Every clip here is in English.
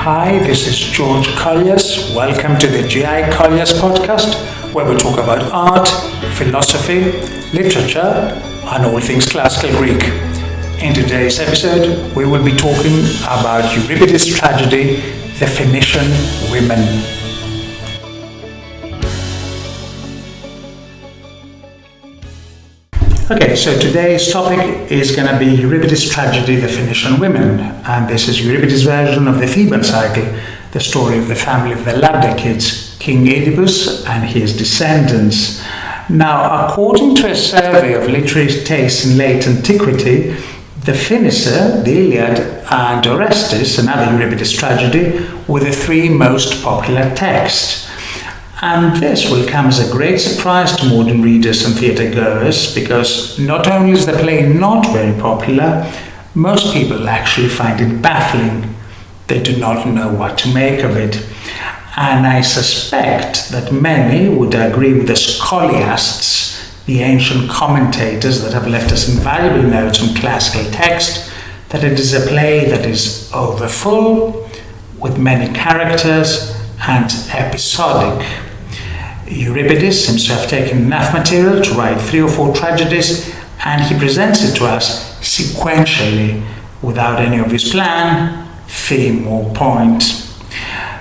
Hi, this is Gikollias. Welcome to the Gikollias podcast, where we talk about art, philosophy, literature, and all things classical Greek. In today's episode, we will be talking about Euripides' tragedy, The Phoenician Women. Okay, so today's topic is going to be Euripides' tragedy, The Phoenician Women, and this is Euripides' version of the Theban cycle, the story of the family of the Labdakids, King Oedipus and his descendants. Now, according to a survey of literary taste in late antiquity, the Phoenicia, the Iliad, and Orestes, another Euripides tragedy, were the three most popular texts. And this will come as a great surprise to modern readers and theatre goers, because not only is the play not very popular, most people actually find it baffling. They do not know what to make of it. And I suspect that many would agree with the scholiasts, the ancient commentators that have left us invaluable notes on classical text, that it is a play that is overfull, with many characters, and episodic. Euripides seems to have taken enough material to write 3 or 4 tragedies, and he presents it to us sequentially, without any obvious plan, theme, or point.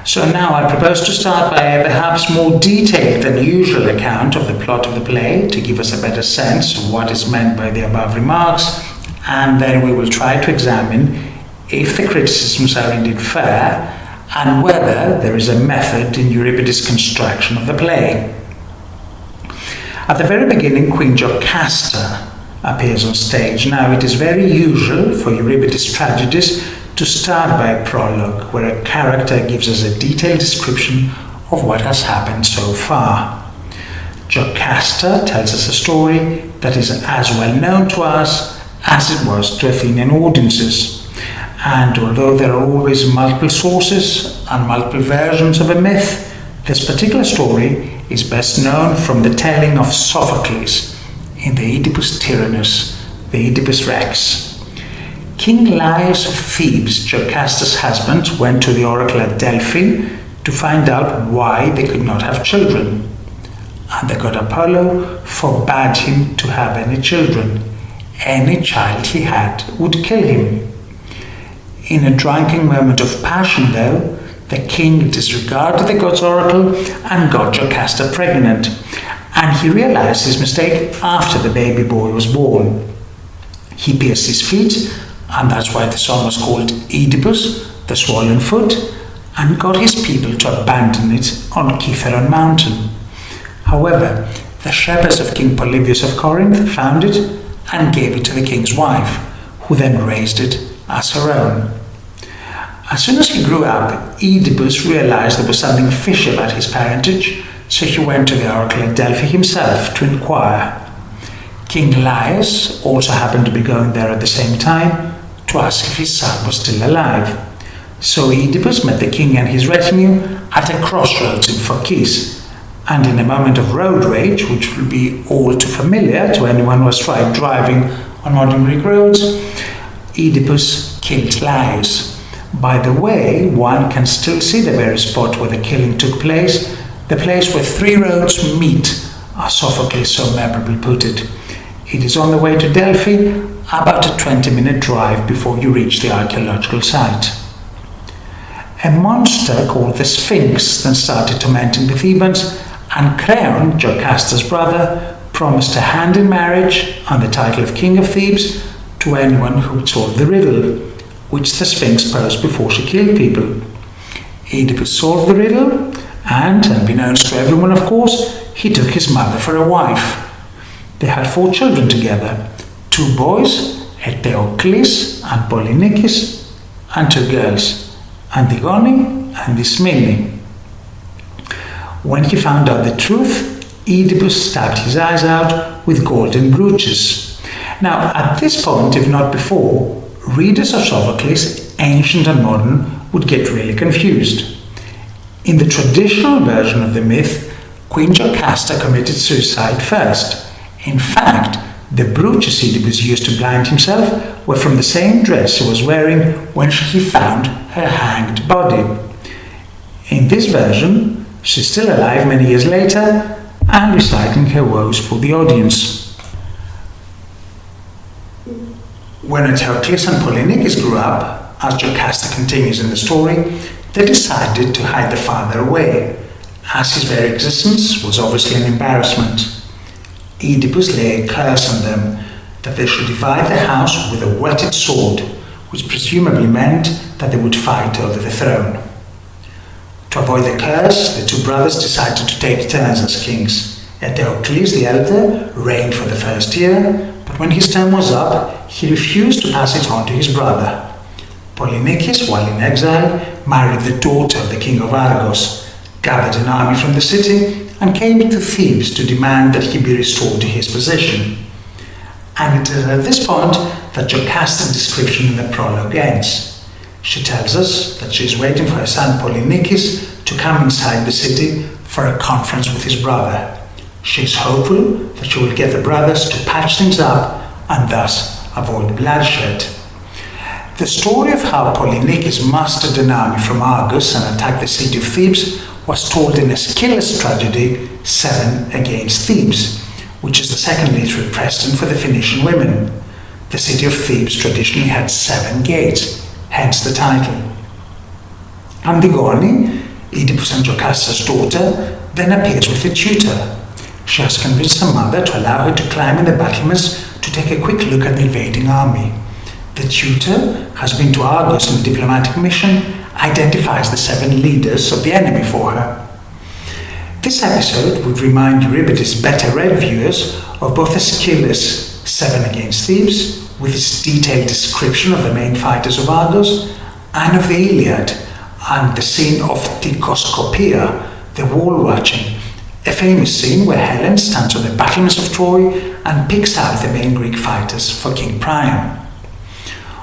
So now I propose to start by a perhaps more detailed than usual account of the plot of the play, to give us a better sense of what is meant by the above remarks, and then we will try to examine if the criticisms are indeed fair, and whether there is a method in Euripides' construction of the play. At the very beginning, Queen Jocasta appears on stage. Now, it is very usual for Euripides' tragedies to start by a prologue, where a character gives us a detailed description of what has happened so far. Jocasta tells us a story that is as well known to us as it was to Athenian audiences. And although there are always multiple sources and multiple versions of a myth, this particular story is best known from the telling of Sophocles in the Oedipus Tyrannus, the Oedipus Rex. King Laius of Thebes, Jocasta's husband, went to the oracle at Delphi to find out why they could not have children. And the god Apollo forbade him to have any children. Any child he had would kill him. In a drunken moment of passion, though, the king disregarded the god's oracle and got Jocasta pregnant, and he realized his mistake after the baby boy was born. He pierced his feet, and that's why the song was called Oedipus, the swollen foot, and got his people to abandon it on Kithaeron mountain. However, the shepherds of King Polybius of Corinth found it and gave it to the king's wife, who then raised it as her own. As soon as he grew up, Oedipus realized there was something fishy about his parentage, so he went to the oracle at Delphi himself to inquire. King Laius also happened to be going there at the same time to ask if his son was still alive. So Oedipus met the king and his retinue at a crossroads in Phokis, and in a moment of road rage, which will be all too familiar to anyone who has tried driving on modern Greek roads, Oedipus killed Laius. By the way, one can still see the very spot where the killing took place, the place where 3 roads meet, as Sophocles so memorably put it. It is on the way to Delphi, about a 20-minute drive before you reach the archaeological site. A monster called the Sphinx then started tormenting the Thebans, and Creon, Jocasta's brother, promised a hand in marriage and the title of King of Thebes to anyone who would solve the riddle, which the Sphinx posed before she killed people. Oedipus solved the riddle, and, unbeknownst to everyone of course, he took his mother for a wife. They had 4 children together, 2 boys, Eteocles and Polynikis, and 2 girls, Antigone and Ismene. When he found out the truth, Oedipus stabbed his eyes out with golden brooches. Now, at this point, if not before, readers of Sophocles, ancient and modern, would get really confused. In the traditional version of the myth, Queen Jocasta committed suicide first. In fact, The brooches Oedipus used to blind himself were from the same dress he was wearing when he found her hanged body. In this version, she's still alive many years later and reciting her woes for the audience. When Eteocles and Polynices grew up, as Jocasta continues in the story, they decided to hide the father away, as his very existence was obviously an embarrassment. Oedipus lay a curse on them that they should divide the house with a whetted sword, which presumably meant that they would fight over the throne. To avoid the curse, the two brothers decided to take turns as kings. Eteocles the elder reigned for the first year, but when his term was up, he refused to pass it on to his brother. Polynices, while in exile, married the daughter of the king of Argos, gathered an army from the city, and came to Thebes to demand that he be restored to his position. And it is at this point that Jocasta's description in the prologue ends. She tells us that she is waiting for her son Polynices to come inside the city for a conference with his brother. She is hopeful that she will get the brothers to patch things up and thus avoid bloodshed. The story of how Polynices mustered an army from Argos and attacked the city of Thebes was told in Gikollias' tragedy 7 Against Thebes, which is the second literary precedent for the Phoenician Women. The city of Thebes traditionally had 7 gates, hence the title. Antigone, Oedipus and Jocasta's daughter, then appears with a tutor. She has convinced her mother to allow her to climb in the battlements to take a quick look at the invading army. The tutor has been to Argos on a diplomatic mission, identifies the 7 leaders of the enemy for her. This episode would remind Euripides' better-read viewers of both Gikollias' 7 Against Thebes, with its detailed description of the main fighters of Argos, and of the Iliad, and the scene of Dikoscopia, the wall-watching, a famous scene where Helen stands on the battlements of Troy and picks out the main Greek fighters for King Priam.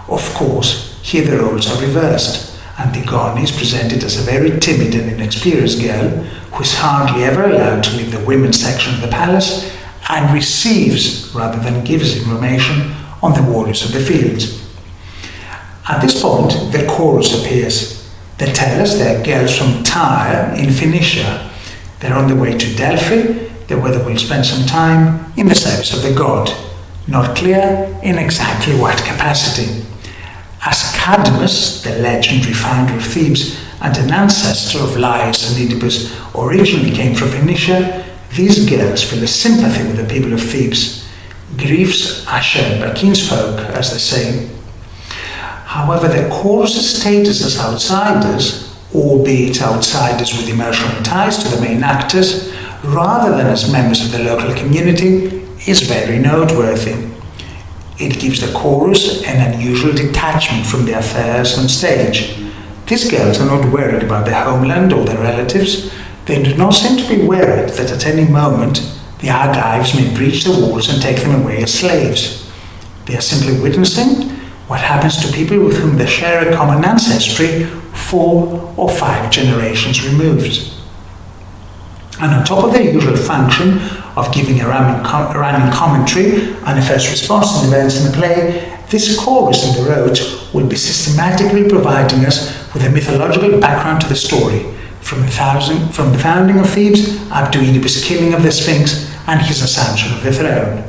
Of course, here the roles are reversed. Antigone is presented as a very timid and inexperienced girl who is hardly ever allowed to leave the women's section of the palace and receives rather than gives information on the warriors of the field. At this point, the chorus appears. They tell us they're girls from Tyre in Phoenicia. They're on the way to Delphi, where they will spend some time in the service of the god. Not clear in exactly what capacity. As Cadmus, the legendary founder of Thebes and an ancestor of Laius and Oedipus, originally came from Phoenicia, these girls feel a sympathy with the people of Thebes. Griefs are shared by kinsfolk, as they say. However, the chorus's status as outsiders, albeit outsiders with emotional ties to the main actors, rather than as members of the local community, is very noteworthy. It gives the chorus an unusual detachment from the affairs on stage. These girls are not worried about their homeland or their relatives. They do not seem to be worried that at any moment the Argives may breach the walls and take them away as slaves. They are simply witnessing what happens to people with whom they share a common ancestry 4 or 5 generations removed. And on top of their usual function of giving a rhyming commentary and a first response to the events in the play, this chorus in the roads will be systematically providing us with a mythological background to the story, from the founding of Thebes up to Oedipus' killing of the Sphinx and his assumption of the throne.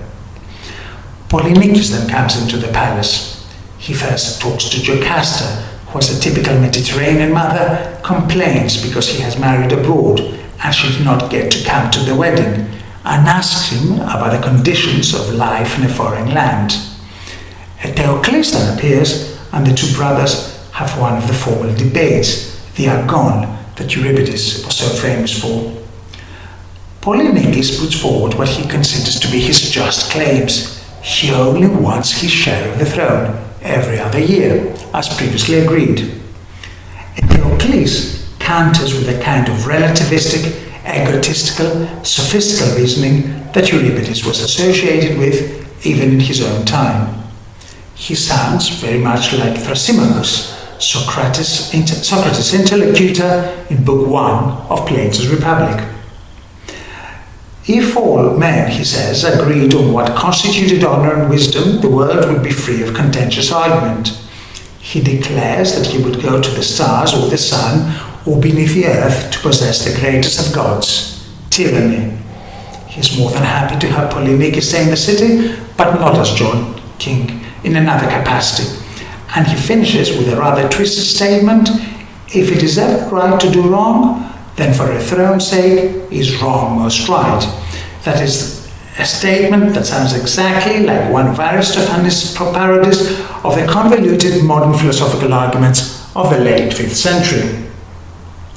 Polynices then comes into the palace. He first talks to Jocasta, who, as a typical Mediterranean mother, complains because he has married abroad and she did not get to come to the wedding, and asks him about the conditions of life in a foreign land. Eteocles then appears, and the two brothers have one of the formal debates, the agon, that Euripides was so famous for. Polynices puts forward what he considers to be his just claims. He only wants his share of the throne every other year, as previously agreed. Eteocles counters with a kind of relativistic, egotistical, sophistical reasoning that Euripides was associated with even in his own time. He sounds very much like Thrasymachus, Socrates' interlocutor in Book 1 of Plato's Republic. If all men, he says, agreed on what constituted honor and wisdom, the world would be free of contentious argument. He declares that he would go to the stars or the sun or beneath the earth to possess the greatest of gods, tyranny. He is more than happy to have Polynices stay in the city, but not as John, king, in another capacity. And he finishes with a rather twisted statement: if it is ever right to do wrong, then for a throne's sake is wrong most right. That is a statement that sounds exactly like one of Aristophanes' parodies of the convoluted modern philosophical arguments of the late 5th century.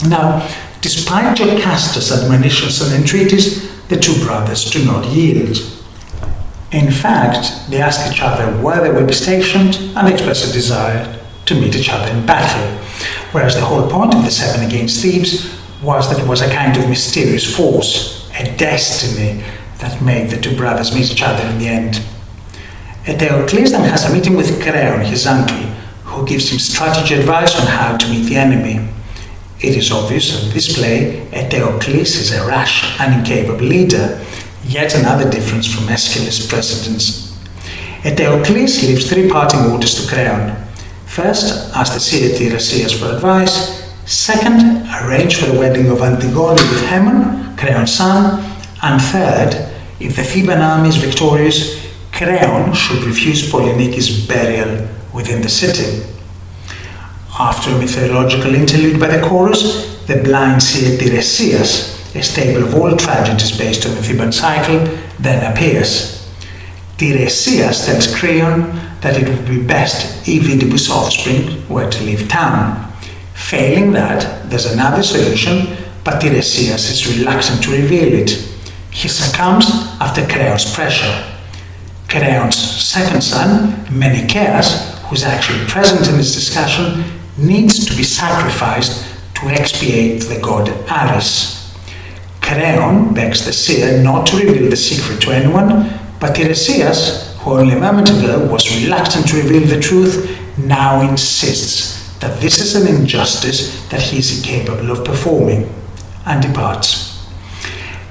Now, despite Jocasta's admonitions and entreaties, the two brothers do not yield. In fact, they ask each other where they will be stationed and express a desire to meet each other in battle, whereas the whole point of the 7 against Thebes was that it was a kind of mysterious force, a destiny, that made the two brothers meet each other in the end. Eteocles then has a meeting with Creon, his uncle, who gives him strategy advice on how to meet the enemy. It is obvious on this play Eteocles is a rash and incapable leader, yet another difference from Aeschylus' precedents. Eteocles gives 3 parting orders to Creon. First, ask the seer Tiresias for advice. Second, arrange for the wedding of Antigone with Haemon, Creon's son. And third, if the Theban army is victorious, Creon should refuse Polynices' burial within the city. After a mythological interlude by the chorus, the blind seer Tiresias, a staple of all tragedies based on the Theban cycle, then appears. Tiresias tells Creon that it would be best if Oedipus' offspring were to leave town. Failing that, there's another solution, but Tiresias is reluctant to reveal it. He succumbs after Creon's pressure. Creon's second son, Menikeas, who is actually present in this discussion, needs to be sacrificed to expiate the god Ares. Creon begs the seer not to reveal the secret to anyone, but Tiresias, who only a moment ago was reluctant to reveal the truth, now insists that this is an injustice that he is incapable of performing, and departs.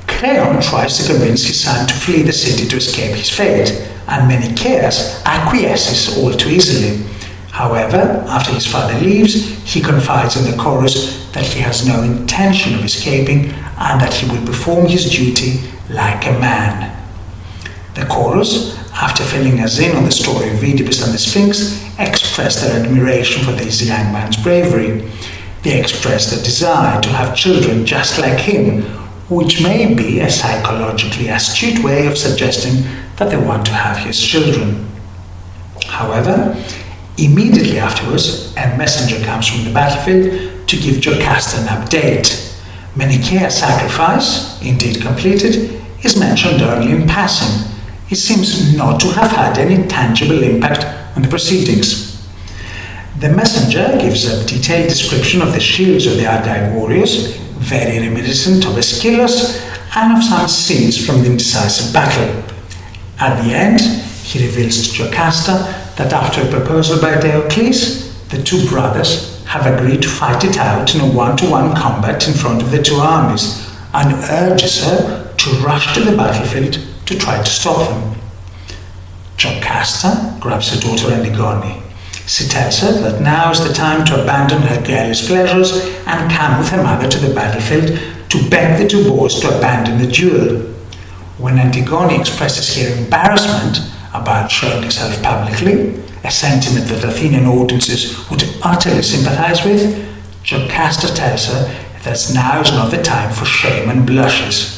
Creon tries to convince his son to flee the city to escape his fate, and Menikeas acquiesces all too easily. However, after his father leaves, he confides in the chorus that he has no intention of escaping and that he will perform his duty like a man. The chorus, after filling us in on the story of Oedipus and the Sphinx, express their admiration for this young man's bravery. They express their desire to have children just like him, which may be a psychologically astute way of suggesting that they want to have his children. However, immediately afterwards, a messenger comes from the battlefield to give Jocasta an update. Menikeas' sacrifice, indeed completed, is mentioned only in passing. It seems not to have had any tangible impact on the proceedings. The messenger gives a detailed description of the shields of the Argive warriors, very reminiscent of Aeschylus, and of some scenes from the indecisive battle. At the end, he reveals to Jocasta that after a proposal by Eteocles, the two brothers have agreed to fight it out in a one-to-one combat in front of the two armies, and urges her to rush to the battlefield to try to stop them. Jocasta grabs her daughter Antigone. She tells her that now is the time to abandon her girlish pleasures and come with her mother to the battlefield to beg the two boys to abandon the duel. When Antigone expresses her embarrassment about showing herself publicly, a sentiment that Athenian audiences would utterly sympathize with, Jocasta tells her that now is not the time for shame and blushes.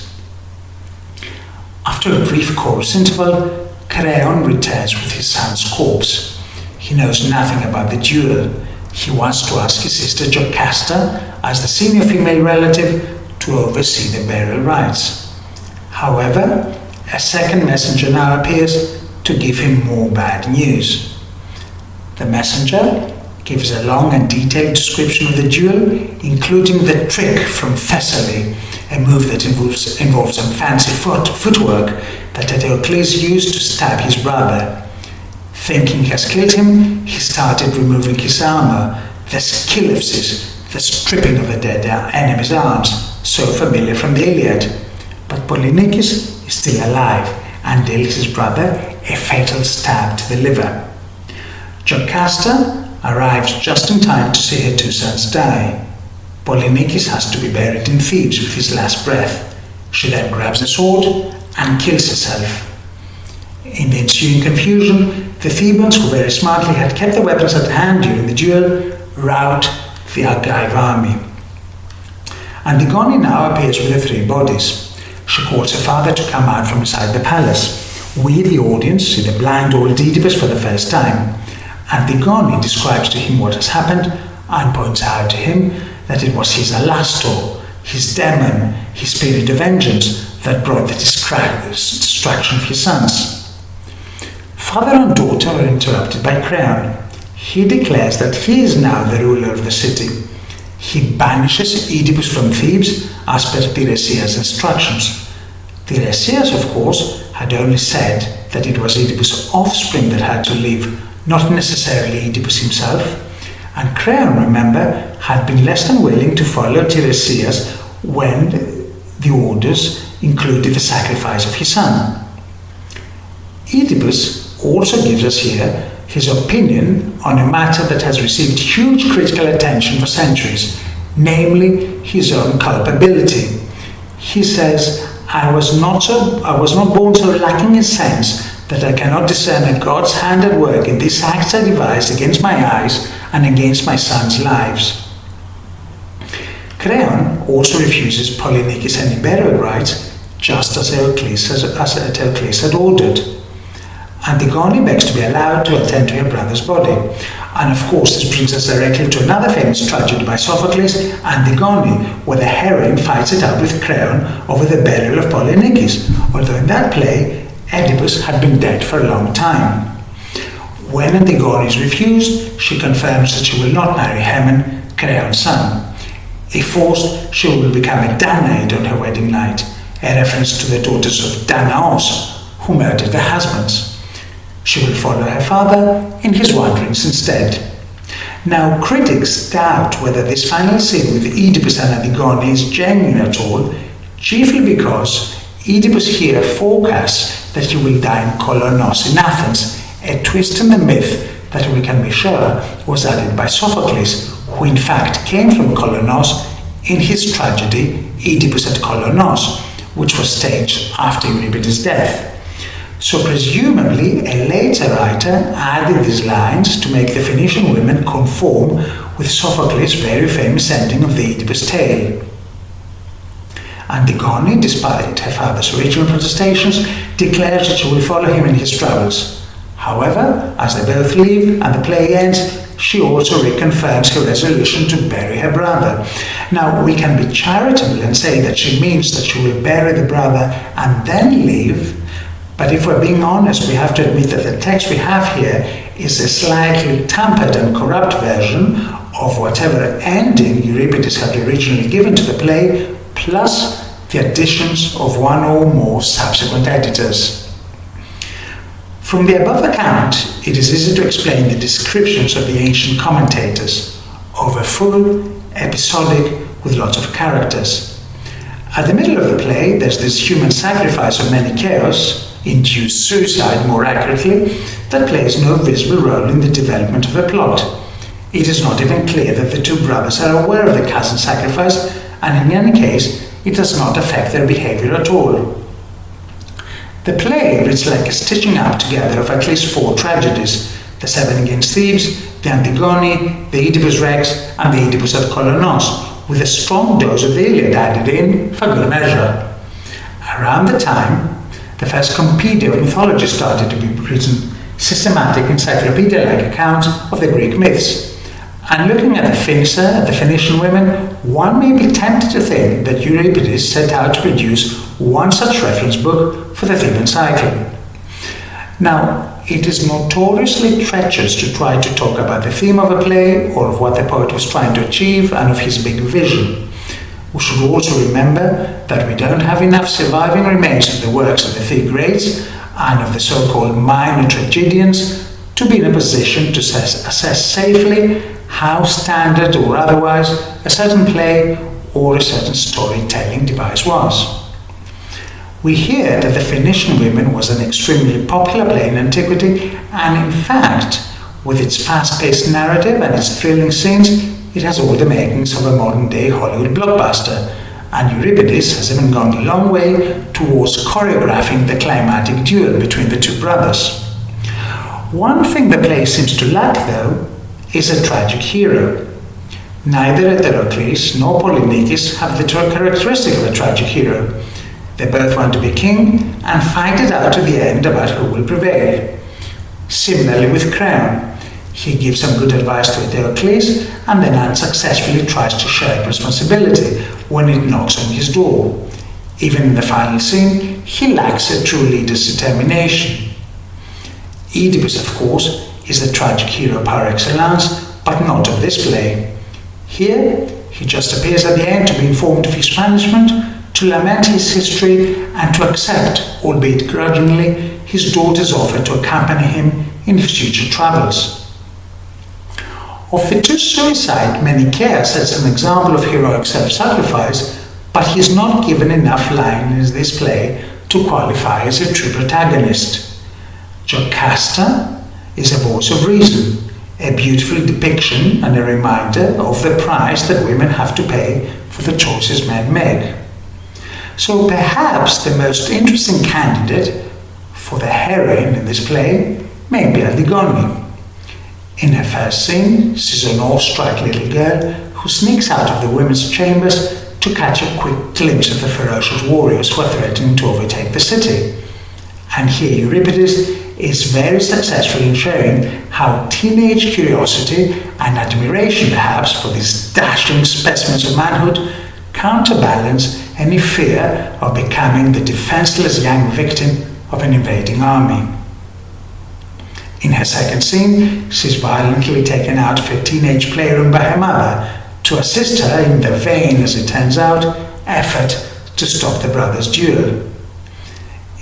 After a brief chorus interval, Creon returns with his son's corpse. He knows nothing about the duel. He wants to ask his sister Jocasta, as the senior female relative, to oversee the burial rites. However, a second messenger now appears to give him more bad news. The messenger gives a long and detailed description of the duel, including the trick from Thessaly, a move that involves some fancy footwork that Eteocles used to stab his brother. Thinking he has killed him, he started removing his armor, the skilipsis, the stripping of the dead enemy's arms, so familiar from the Iliad. but Polynices is still alive and deals his brother a fatal stab to the liver. Jocasta arrives just in time to see her two sons die. Polynices has to be buried in Thebes with his last breath. She then grabs a sword and kills herself. In the ensuing confusion, the Thebans, who very smartly had kept their weapons at hand during the duel, rout the Argive army. Antigone now appears with the three bodies. She calls her father to come out from inside the palace. We, the audience, see the blind old Oedipus for the first time. Antigone describes to him what has happened and points out to him that it was his Alastor, his demon, his spirit of vengeance that brought the destruction of his sons. Father and daughter are interrupted by Creon. He declares that he is now the ruler of the city. He banishes Oedipus from Thebes as per Tiresias' instructions. Tiresias, of course, had only said that it was Oedipus' offspring that had to leave, not necessarily Oedipus himself, and Creon, remember, had been less than willing to follow Tiresias when the orders included the sacrifice of his son. Oedipus also gives us here his opinion on a matter that has received huge critical attention for centuries, namely his own culpability. He says, I was not born so lacking in sense that I cannot discern a God's hand at work in these acts I devised against my eyes and against my sons' lives. Creon also refuses Polynices any burial rites, just as Euripides had ordered. Antigone begs to be allowed to attend to her brother's body. And of course this brings us directly to another famous tragedy by Sophocles, Antigone, where the heroine fights it out with Creon over the burial of Polynices, although in that play Oedipus had been dead for a long time. When Antigone is refused, she confirms that she will not marry Haemon, Creon's son. If forced, she will become a Danaid on her wedding night, a reference to the daughters of Danaos, who murdered their husbands. She will follow her father in his wanderings instead. Now, critics doubt whether this final scene with Oedipus and Antigone is genuine at all, chiefly because Oedipus here forecasts that he will die in Kolonos in Athens, a twist in the myth that we can be sure was added by Sophocles, who in fact came from Kolonos in his tragedy Oedipus at Kolonos, which was staged after Euripides' death. So presumably a later writer added these lines to make the Phoenician women conform with Sophocles' very famous ending of the Oedipus tale. Antigone, despite her father's original protestations, declares that she will follow him in his travels. However, as they both leave and the play ends, she also reconfirms her resolution to bury her brother. Now, we can be charitable and say that she means that she will bury the brother and then leave, but if we're being honest, we have to admit that the text we have here is a slightly tampered and corrupt version of whatever ending Euripides had originally given to the play, plus the additions of one or more subsequent editors. From the above account, it is easy to explain the descriptions of the ancient commentators, overfull, episodic, with lots of characters. At the middle of the play, there's this human sacrifice of Menikeos, induced suicide more accurately, that plays no visible role in the development of the plot. It is not even clear that the two brothers are aware of the cousin sacrifice, and in any case, it does not affect their behavior at all. The play reads like a stitching up together of at least 4 tragedies: the Seven Against Thebes, the Antigone, the Oedipus Rex, and the Oedipus at Kolonos, with a strong dose of the Iliad added in for good measure. Around the time, the first compedia of mythology started to be written, systematic encyclopedia-like accounts of the Greek myths. And looking at the Phoenician women, one may be tempted to think that Euripides set out to produce one such reference book for the Theban cycle. Now, it is notoriously treacherous to try to talk about the theme of a play or of what the poet was trying to achieve and of his big vision. We should also remember that we don't have enough surviving remains of the works of the three greats and of the so-called minor tragedians to be in a position to assess safely how standard or otherwise a certain play or a certain storytelling device was. We hear that the Phoenician Women was an extremely popular play in antiquity, and in fact, with its fast-paced narrative and its thrilling scenes, it has all the makings of a modern-day Hollywood blockbuster, and Euripides has even gone a long way towards choreographing the climatic duel between the two brothers. One thing the play seems to lack, though, is a tragic hero. Neither Euripides nor Polynices have the characteristic of a tragic hero. They both want to be king and fight it out to the end about who will prevail. Similarly with Creon, he gives some good advice to Gikollias and then unsuccessfully tries to share responsibility when it knocks on his door. Even in the final scene, he lacks a true leader's determination. Oedipus, of course, is the tragic hero par excellence, but not of this play. Here, he just appears at the end to be informed of his punishment, to lament his history, and to accept, albeit grudgingly, his daughter's offer to accompany him in his future travels. Of the two suicides, Menikeia sets an example of heroic self-sacrifice, but he is not given enough line in this play to qualify as a true protagonist. Jocasta is a voice of reason, a beautiful depiction and a reminder of the price that women have to pay for the choices men make. So perhaps the most interesting candidate for the heroine in this play may be Antigone. In her first scene, she's an awestruck little girl who sneaks out of the women's chambers to catch a quick glimpse of the ferocious warriors who are threatening to overtake the city. And here Euripides is very successful in showing how teenage curiosity and admiration perhaps for these dashing specimens of manhood counterbalance any fear of becoming the defenseless young victim of an invading army. In her second scene, she's violently taken out of her teenage playroom by her mother to assist her in the vain, as it turns out, effort to stop the brothers' duel.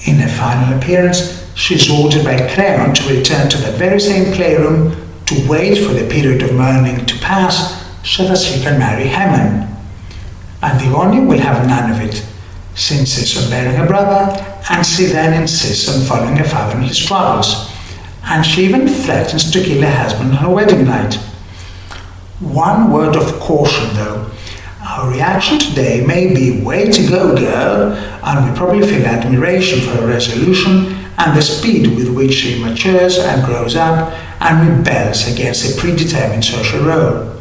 In her final appearance, she's ordered by Creon to return to that very same playroom to wait for the period of mourning to pass so that she can marry Haemon. Antigone will have none of it. She insists on bearing her brother, and she then insists on following her father in his travels. And she even threatens to kill her husband on her wedding night. One word of caution though. Our reaction today may be way to go girl, and we probably feel admiration for her resolution and the speed with which she matures and grows up and rebels against a predetermined social role.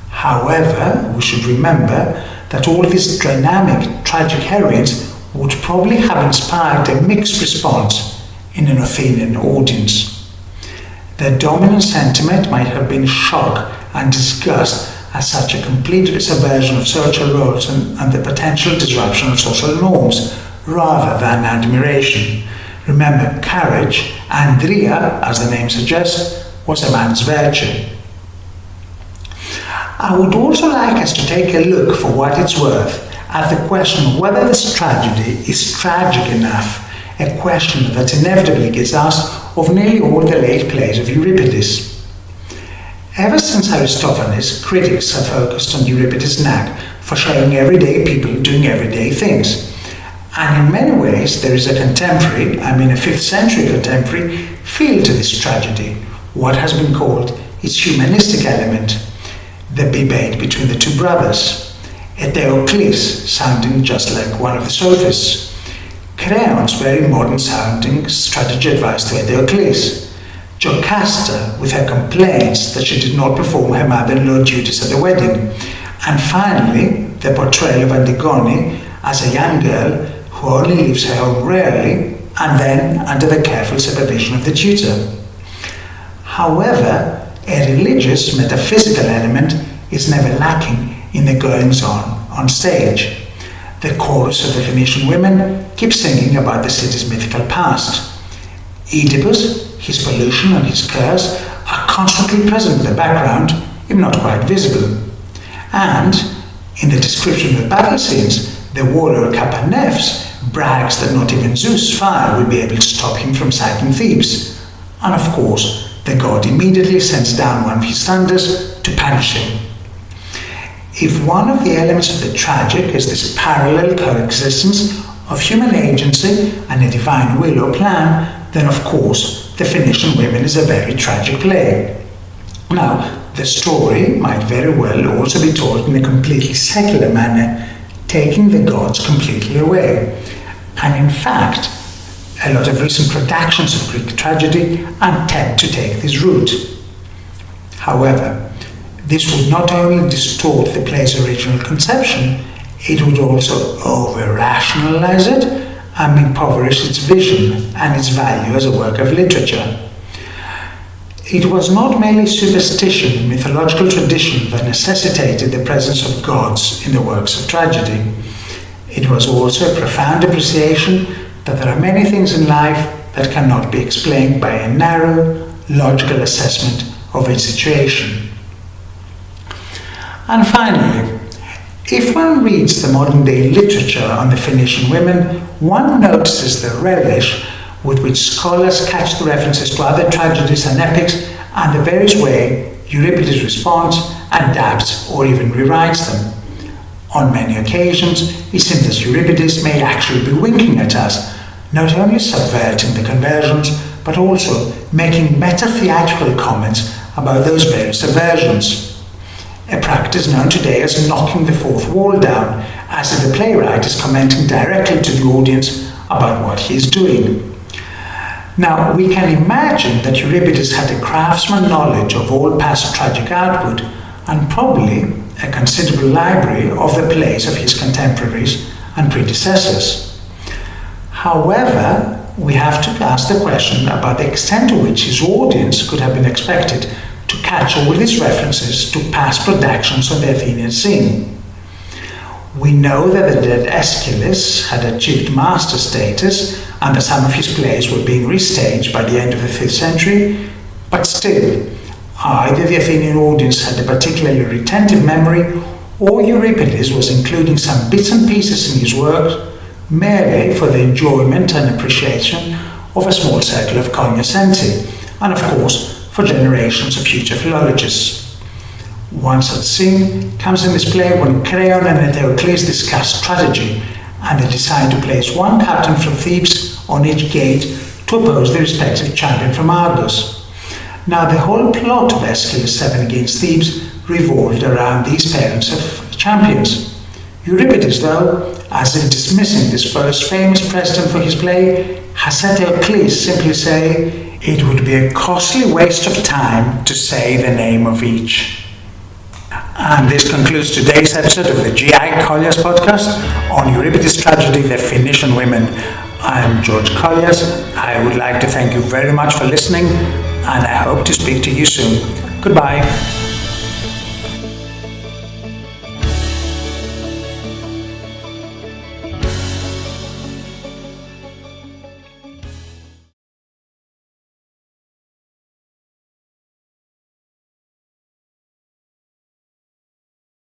However, we should remember that all these dynamic, tragic heroines would probably have inspired a mixed response in an Athenian audience. Their dominant sentiment might have been shock and disgust at such a complete subversion of social roles and the potential disruption of social norms, rather than admiration. Remember, courage, Andria, as the name suggests, was a man's virtue. I would also like us to take a look, for what it's worth, at the question of whether this tragedy is tragic enough, a question that inevitably gets asked of nearly all the late plays of Euripides. Ever since Aristophanes, critics have focused on Euripides' knack for showing everyday people doing everyday things. And in many ways there is a contemporary, a 5th century contemporary, feel to this tragedy, what has been called its humanistic element, the debate between the two brothers, Eteocles sounding just like one of the sophists, Creon's very modern sounding strategy advice to Eteocles, Jocasta with her complaints that she did not perform her mother-in-law duties at the wedding, and finally the portrayal of Antigone as a young girl who only leaves her home rarely and then under the careful supervision of the tutor. However, a religious metaphysical element is never lacking in the goings-on stage. The chorus of the Phoenician Women keeps singing about the city's mythical past. Oedipus, his pollution and his curse are constantly present in the background, if not quite visible. And, in the description of the battle scenes, the warrior Kapanephs brags that not even Zeus' fire will be able to stop him from sacking Thebes. And of course, the god immediately sends down one of his thunders to punish him. If one of the elements of the tragic is this parallel coexistence of human agency and a divine will or plan, then of course the Phoenician Women is a very tragic play. Now, the story might very well also be told in a completely secular manner, taking the gods completely away. And in fact, a lot of recent productions of Greek tragedy attempt to take this route. However, this would not only distort the play's original conception, it would also over-rationalize it and impoverish its vision and its value as a work of literature. It was not merely superstition and mythological tradition that necessitated the presence of gods in the works of tragedy. It was also a profound appreciation that there are many things in life that cannot be explained by a narrow, logical assessment of a situation. And finally, if one reads the modern-day literature on the Phoenician women, one notices the relish with which scholars catch the references to other tragedies and epics and the various way Euripides responds, adapts, or even rewrites them. On many occasions, it seems that Euripides may actually be winking at us, not only subverting the conversions, but also making meta-theatrical comments about those various aversions. A practice known today as knocking the fourth wall down, as if the playwright is commenting directly to the audience about what he is doing. Now, we can imagine that Euripides had a craftsman knowledge of all past tragic output and probably a considerable library of the plays of his contemporaries and predecessors. However, we have to ask the question about the extent to which his audience could have been expected to catch all these references to past productions on the Athenian scene. We know that the dead Aeschylus had achieved master status and that some of his plays were being restaged by the end of the 5th century, but still, either the Athenian audience had a particularly retentive memory or Euripides was including some bits and pieces in his works merely for the enjoyment and appreciation of a small circle of cognoscenti, and of course for generations of future philologists. One such scene comes in this play when Creon and Eteocles discuss strategy and they decide to place one captain from Thebes on each gate to oppose the respective champion from Argos. Now the whole plot of Aeschylus 7 against Thebes revolved around these parents of champions. Euripides, though, as if dismissing this first famous precedent for his play, has Eteocles simply say, "It would be a costly waste of time to say the name of each." And this concludes today's episode of the Gikollias podcast on Euripides' tragedy, The Phoenician Women. I am George Gikollias. I would like to thank you very much for listening, and I hope to speak to you soon. Goodbye.